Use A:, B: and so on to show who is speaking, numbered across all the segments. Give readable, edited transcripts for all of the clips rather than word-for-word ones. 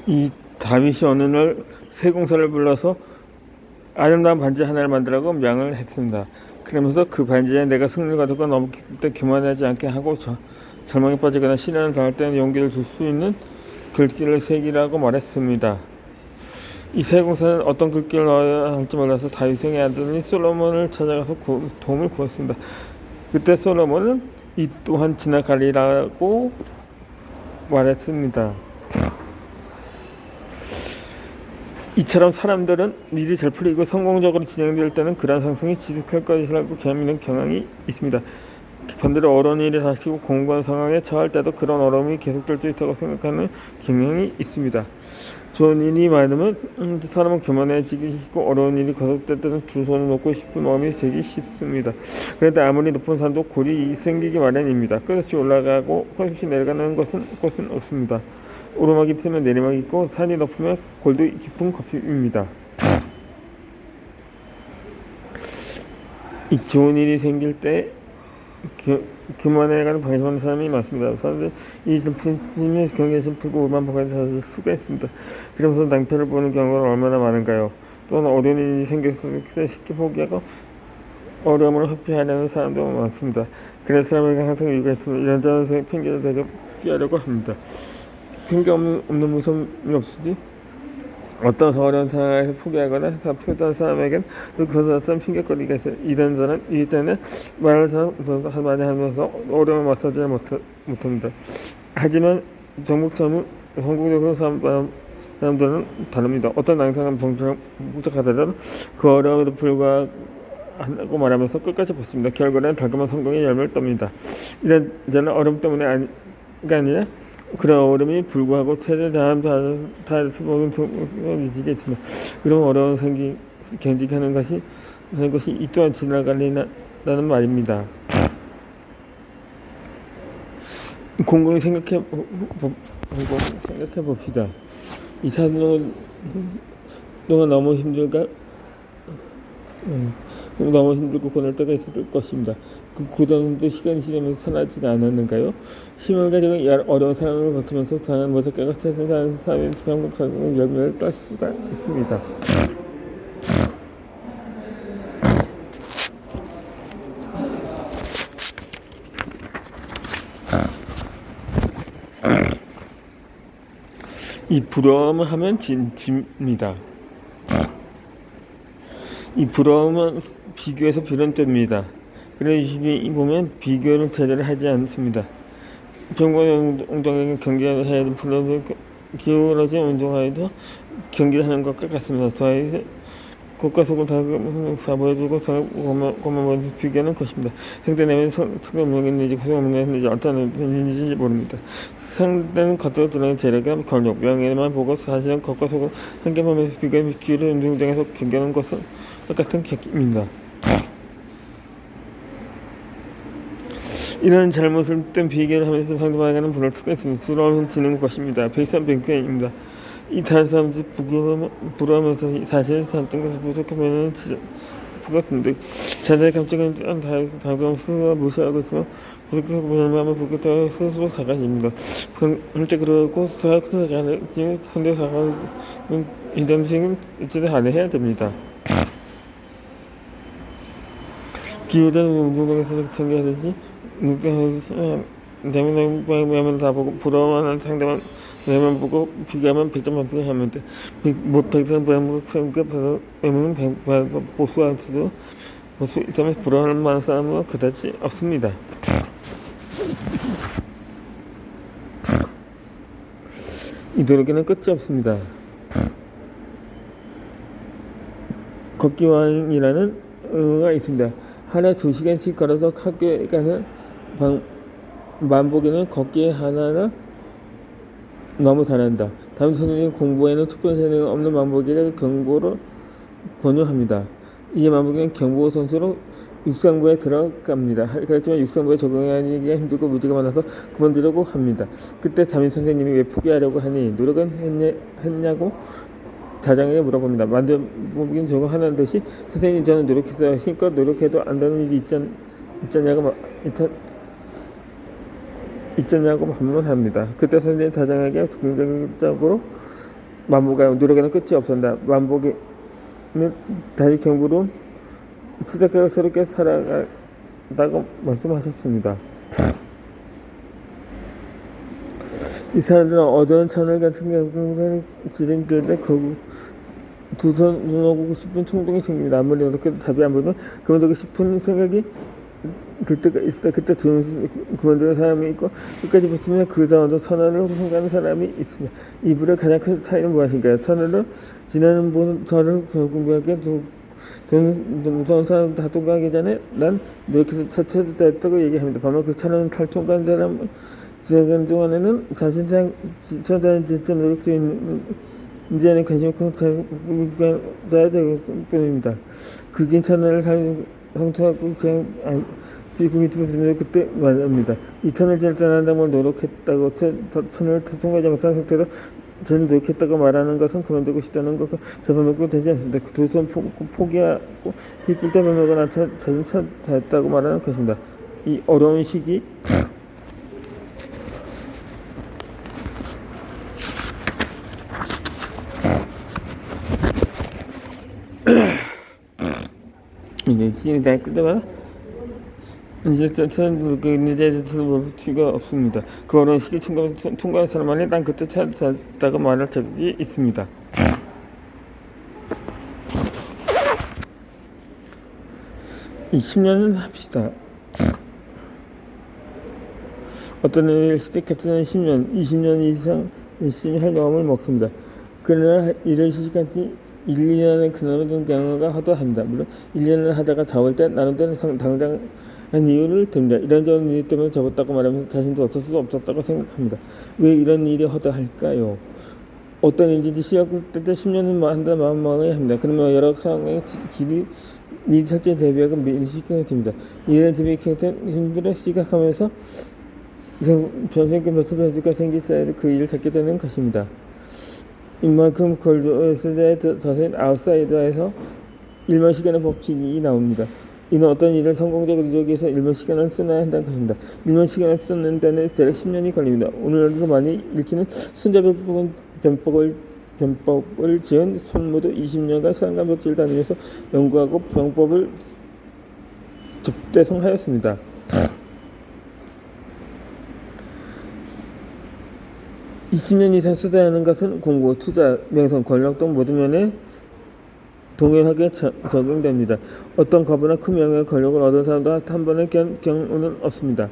A: 이 다윗이 어느 날 세공사를 불러서 아름다운 반지 하나를 만들라고 명을 했습니다. 그러면서 그 반지에 내가 승리를 거두고 너무 기쁠 때 교만하지 않게 하고 절망에 빠지거나 시련을 당할 때는 용기를 줄 수 있는 글귀를 새기라고 말했습니다. 이 세공사는 어떤 글귀를 넣어야 할지 몰라서 다윗의 아들이 솔로몬을 찾아가서 도움을 구했습니다. 그때 솔로몬은 이 또한 지나가리라고 말했습니다. 이처럼 사람들은 일이 잘 풀리고 성공적으로 진행될 때는 그런 상승이 지속할 것이라고 믿는 경향이 있습니다. 반대로 어려운 일이 닥치고 공고한 상황에 처할 때도 그런 어려움이 계속될 수 있다고 생각하는 경향이 있습니다. 좋은 일이 많으면 사람은 교만해지기 쉽고 어려운 일이 거듭될 때는 두 손을 놓고 싶은 마음이 되기 쉽습니다. 그런데 아무리 높은 산도 골이 생기기 마련입니다. 끝없이 올라가고 끝없이 내려가는 것은 없습니다. 오르막이 있으면 내리막이 있고 산이 높으면 골도 깊은 kop입니다. 이 좋은 일이 생길 때 교만해가는 방심하는 사람이 많습니다. 사람들이 이 슬픔이 경계에서 풀고 오만 보관에 살 수가 있습니다. 그러면서 낭패를 보는 경우가 얼마나 많은가요? 또한 어려운 일이 생겼을 때 쉽게 포기하고 어려움을 회피하려는 사람도 많습니다. 그래서 사람에게 항상 이유가 있습니다. 이런저런 핑계를 대고 피하려고 합니다. 핑계 없는 무서움이 없으지? 어떤 어려운 상황에서 포기하거나 표현한 사람에겐 그 어떤 핑계거리가 있어요. 이 때는 말을 많이 하면서 어려움을 맞서지 못합니다. 하지만 전국적으로 사람들은 다릅니다. 어떤 낭상은 복잡하더라도 그 어려움에도 불구하고 말하면서 끝까지 벗습니다. 결과는 달콤한 성공의 열매를 떱니다. 이런 어려움 때문에 아니라 그런 어려움이 불구하고 최대 다음 수복은 유지겠습니다. 그런 어려운 견디하는 것이 이 또한 지나가리라는 말입니다. 곰곰이 생각해 봅시다. 이 사는 동안 너무 힘들고 고날 때가 있을 것입니다. 그 고단도 시간이 지나면서 사라지지 않았는가요? 힘을 가지고 어려운 사람을 버티면서 강한 모색가가 최선을 사회의 한국 열매를 딸 수가 있습니다. 이 부러움을 하면 집니다. 이 부러움은 비교에서 변형됩니다. 그래서 보면 비교를 제대로 하지 않습니다. 정부의 엉덩이를 경계해야 하는 불러도 기울어진 운동화에도 경기를 하는 것과 같습니다. 더해서 겉과 속을 다 보여주고 것만 비교하는 것입니다. 상대는 성명인지 구성명인지 어떤 의미인지 모릅니다. 상대는 겉으로 드러나는 재력이나 권력, 명예만 보고 사실은 겉과 속을 한 개만 보면서 비교하는 기울은 운동장에서 경계하는 것은 똑같은 객입니다. 이런 잘못을 땐 비교를 하면서 상대방에게는 부러울 수가 있습니다. 부러워지는 것입니다. 백선병견입니다. 이 다른 사람들이 부러워하면서 사실은 사람들과 부족하면 부족한데 자신의 감정은 당장 스스로 무시하고 있으면 부족하면 부족하고 스스로 사과입니다. 그런데 그러고 사과하는 상대 사과는 이런 식은 어찌든 안 해야 됩니다. 기울은 운동장에서 전개하듯이 내면 다 보고 부러워하는 상대만 내면 보고 비교하면 100점 만점을 하면 돼. 100점 배우면 보수할 수도 보수 있다면 부러워하는 많은 사람은 그다지 없습니다. 이 노력에는 끝이 없습니다. 걷기왕이라는 의가 있습니다. 하루에 2시간씩 걸어서 학교에 가는 만보기는 걷기 하나를 너무 잘한다. 다음 선생님이 공부에는 특별 재능이 없는 만보기를 경보로 권유합니다. 이 만보기는 경보 선수로 육상부에 들어갑니다. 그렇지만 육상부에 적응하기가 힘들고 무지가 많아서 그만두려고 합니다. 그때 담임 선생님이 왜 포기하려고 하니 노력은 했냐고 자장에게 물어봅니다. 만보기는 적응하는 듯이 선생님 저는 노력해서 힘껏 노력해도 안 되는 일이 있잖냐고 반문합니다. 그때 선생님 자장에게 긍정적으로 만보가 노력에는 끝이 없었다. 만보기는 다시 경부로 시작하고 새롭게 살아가다고 말씀하셨습니다. 이 사람들은 어두운 천을 같은 경우는 지름길에 두 손 오고 싶은 충동이 생깁니다. 아무리 어떻게도 답이 안 보이면 그만두고 싶은 생각이 들 때가 있다. 그때 그만두는 사람이 있고 끝까지 버티면 그 다음도 선언을 성공하는 사람이 있습니다. 이불의 가장 큰 차이는 무엇인가요? 선언을 지나는 저를 공부하게 무서운 사람 다 통과하기 전에 난 노력해서 차차했다고 얘기합니다. 반면 그 차는 탈통한 사람 지나가는 동안에는 자신 지쳐다는 진짜 노력도 있는지 아닌 관심이 큰 자야 되기 뿐입니다. 그 괜찮은 상처하고 그냥 비공이 들어오면 그때 말합니다. 이 턴을 잘 떠난다고 노력했다고 턴을 통과하지 못한 상태로 저는 노력했다고 말하는 것은 그만두고 싶다는 것과 잡아먹고 되지 않습니다. 그 두 손 포기하고 힘줄 때 변호가 자신 찾았다고 말하는 것입니다. 이 어려운 시기 이제 시간이 다 끝나면 이제 저는 그 의자에서 볼 수가 없습니다. 그 어려운 시기 통과한 사람만이 난 그때 찾았다고 말할 적이 있습니다. 이 10년은 합시다. 어떤 일을 시작했던 10년, 20년 이상 열심히 할 마음을 먹습니다. 그러나 일을 시작한 지 1, 2년의 그나마든 경우가 허다합니다. 물론 1년을 하다가 잡을 때 나름대로 당장한 이유를 듭니다. 이런저런 이유 때문에 접었다고 말하면서 자신도 어쩔 수 없었다고 생각합니다. 왜 이런 일이 허다할까요? 어떤 일인지 시작할 때 10년은 한다 마음 먹어야 합니다. 그러면 여러 상황의 길이 미리 철저히 대비하고 미리 시작하게 됩니다. 이런 대비할 때 힘들어 시작하면서 변생과 몇십 변수가 생길 사이에 그 일을 찾게 되는 것입니다. 이만큼 걸렸을 때 자세히 아웃사이더에서 일만 시간의 법칙이 나옵니다. 이는 어떤 일을 성공적으로 이루기 위해서 일만 시간을 써야 한다는 것입니다. 일만 시간을 쓰는 데는 대략 10년이 걸립니다. 오늘날도 많이 읽히는 손잡이 변법을 지은 손모도 20년간 상간벽지를 다니면서 연구하고 병법을 접대성하였습니다. (20년) 이상 수다하는 것은 공부, 투자, 명성, 권력 등 모든 면에 동일하게 적용됩니다. 어떤 과부나 큰 명예와 권력을 얻은 사람도 한 번의 경우는 없습니다.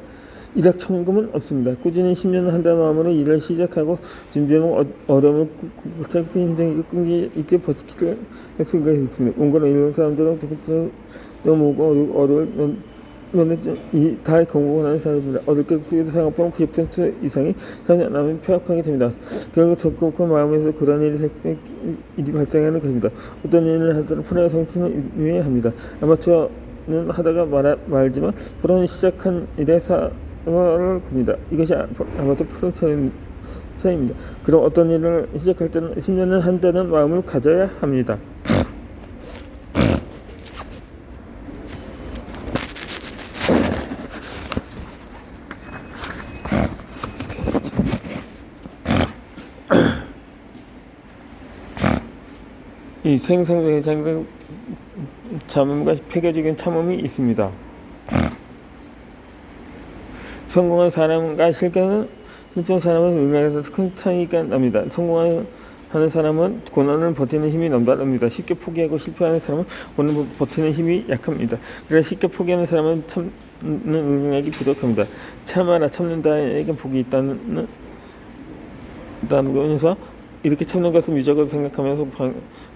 A: 일확 천금은 없습니다. 꾸준히 10년을 한다는 마음으로 일을 시작하고 준비하면 어려움을 꾹꾹 힘들게 끈기 있게 버티게 할 수가 있습니다. 온갖 이런 사람들은 너무 어려울 다 공부하는 사람입니다. 어렵게 수요도 생각보다 90% 이상이 3년 남은 폐역하게 됩니다. 결국 적극한 마음에서 그런 일이 발생하는 것입니다. 어떤 일을 하더라도 프로의 성취는 의미해야 합니다. 아마추어는 하다가 말지만 프로는 시작한 일에 사활을 겁니다. 이것이 아마추어 프로 차이입니다. 그럼 어떤 일을 시작할 때는 10년을 한다는 마음을 가져야 합니다. 이 생성적인 참음과 폐교적인 참음이 있습니다. 성공한 사람과 실패한 사람은 응하에서 큰 차이가 납니다. 성공하는 사람은 고난을 버티는 힘이 넘나듭니다. 쉽게 포기하고 실패하는 사람은 고난을 버티는 힘이 약합니다. 그래서 쉽게 포기하는 사람은 참는 응하기 부족합니다. 참아라, 참는다에게 복이 있다는 거면서 이렇게 참는 것을 미적으로 생각하면서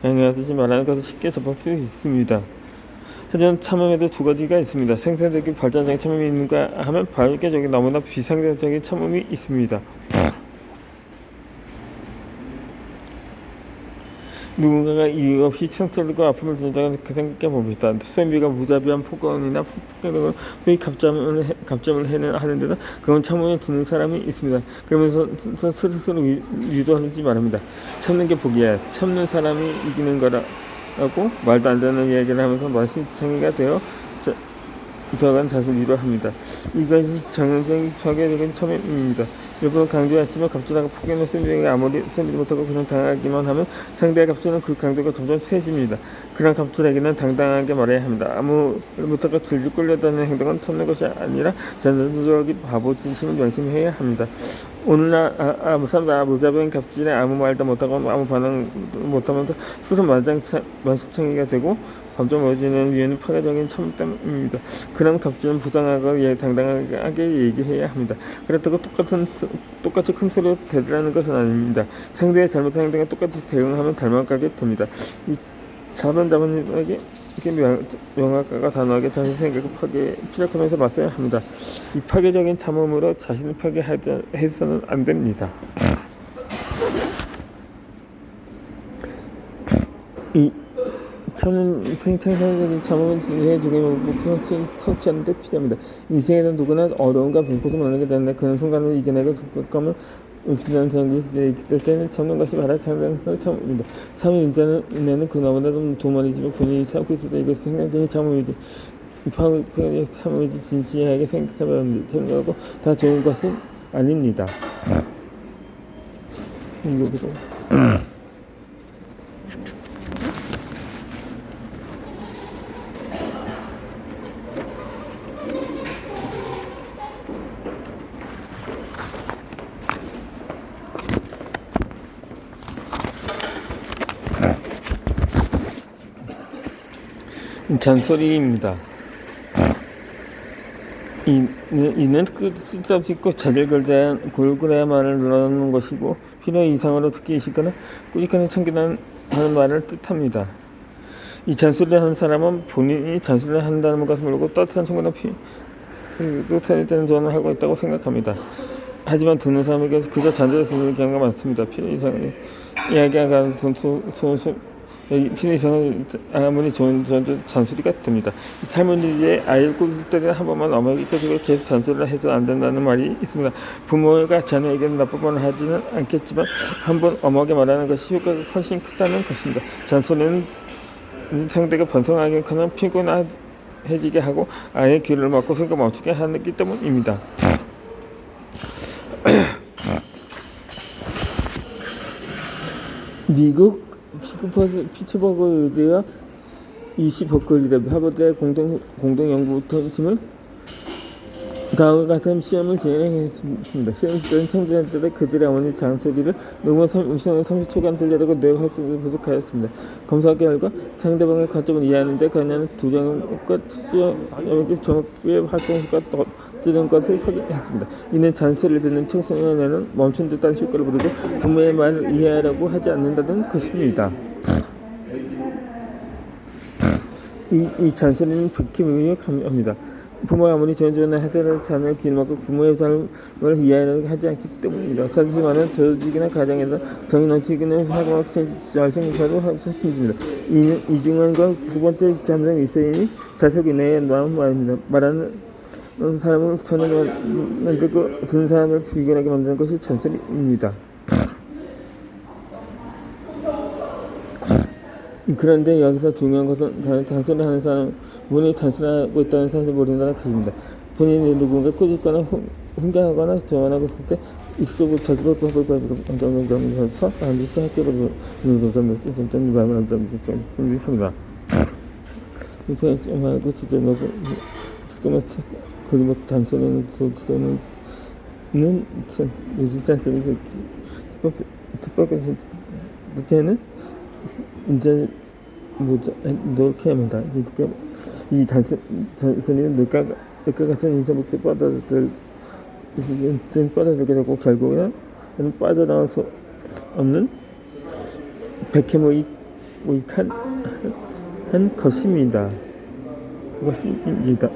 A: 방해하지 말라는 것을 쉽게 접할 수 있습니다. 하지만 참음에도 두 가지가 있습니다. 생산적인 발전적인 참음이 있는가 하면 발전적인 너무나 비상적인 참음이 있습니다. 누군가가 이유 없이 상처들과 아픔을 준다고 생각해 봅니다. 소인비가 무자비한 폭언이나 폭행을 갑점을 하는데도 그건 참음에 드는 사람이 있습니다. 그러면서 스스로 유도하지 말합니다. 참는 게 복이야. 참는 사람이 이기는 거라고 말도 안 되는 이야기를 하면서 말씀창이가 되어 들어간 자수리로 합니다. 이것이 정형적인 파괴적인 첨예입니다. 일부러 강조했지만 갑질하고 폭행을 쓰는 아무리 쓰지 못하고 그냥 당하기만 하면 상대의 갑질은 그 강도가 점점 세집니다. 그런 갑질에게는 당당하게 말해야 합니다. 아무 못하고 질질 끌려다니는 행동은 참는 것이 아니라 전형적인 바보 진심을 명심해야 합니다. 오늘날 무자비한 갑질에 아무 말도 못하고 아무 반응 못하면서 스스로 만시창이가 되고 점점 어지는 위에는 파괴적인 참담입니다. 그런 갑질은 부당하고 당당하게 얘기해야 합니다. 그렇다고 똑같이 큰 소리로 대들하는 것은 아닙니다. 상대의 잘못한 행동에 똑같이 대응하면 닮아가게 됩니다. 이 자본자본에게 명확하고 단호하게 자신 생각을 피력하면서 맞서야 합니다. 이 파괴적인 참음으로 자신을 파괴해서는 안 됩니다. 이 참은 생산적인 참음은 인생의 죽음의 목표를 성취하는 데 필요합니다. 인생에는 누구나 어려움과 불고도 만나게 되는데 그런 순간을 이겨내고 극복하면 음식이라는 전기에 있을 때는 참는 것이 바로 참음을 참음입니다. 참은 인자는 그나마도 두 마리지만 본인이 참고 있을 때 이것이 생산적인 참음이지. 파괴의 참음이지 진지하게 생각하면 참고 다 좋은 것은 아닙니다. 잔소리입니다. 이는 쓸데없이 꼭 골고래야 말을 늘어놓는 것이고 필요 이상으로 듣기 싫거나 꾸짖거나 참견하는 말을 뜻합니다. 이 잔소리를 하는 사람은 본인이 잔소리를 한다는 것을 모르고 따뜻한 청구나 따뜻한 때는 전을 하고 있다고 생각합니다. 하지만 듣는 사람에게 그저 잔소리를 듣는 경우가 많습니다. 필요 이상의 이야기가 필요 이상은 아무리 좋은 잔소리가 됩니다. 할머니의 아이를 꾸짖을 때는 한 번만 어머니께 꾸짖고 계속 잔소리를 해서 안 된다는 말이 있습니다. 부모가 자녀에게는 나쁜 말을 하지는 않겠지만 한 번 엄하게 말하는 것이 효과가 훨씬 크다는 것입니다. 잔소리는 상대가 번성하게 하거나 피곤해지게 하고 아이의 귀를 막고 생각 멈추게 하기 때문입니다. 미국 피츠버그 의대와 UC 버클리 하버드의 공동 연구팀은 다음과 같은 시험을 진행했습니다. 시험 시절은 청소년들의 그들의 어머니 잔소리를 녹음 30초간 들려다고 뇌 활성이 부족하였습니다. 검사 결과 상대방의 관점을 이해하는 데 관여하는 두정과 투정의 정확의 활동수가 떠지는 것을 확인했습니다. 이는 잔소리를 듣는 청소년에는 멈춘 듯한 효과를 부르고 부모의 말을 이해하려고 하지 않는다는 것입니다. 이 잔소리는 극히 무력합니다. 부모가 아무리 전전을 하더라도 자녀의 귀를 막고 부모의 삶을 이해하려고 하지 않기 때문입니다. 잔소리만은 조직이나 가정에서 정이 넘치기는 사고와 잘생기서도 힘듭니다. 이중원과 두 번째 잠정이 있으니 자석 이내에 말하는 사람을 전혀 만들고 듣는 사람을 불결하게 만드는 것이 잔소리입니다. 그런데 여기서 중요한 것은 잔소리 하는 사람이 잔소리하고 있다는 사실을 모른다는 것입니다. 본인이 누군가 꾸짖거나 훈계하거나 조언하고 있을 때 익숙하고 자주서 반드시 학교로 점점 마음을 합니다. 이편하고 그리고 잔소리는 요즘 잔소리 특별히 이제 이렇게 합니다. 이 단순히는 늑과 같은 인사 목소리 빠져들게 되고 결국은 빠져나올 수 없는 백해무익한 것입니다. 그것입니다.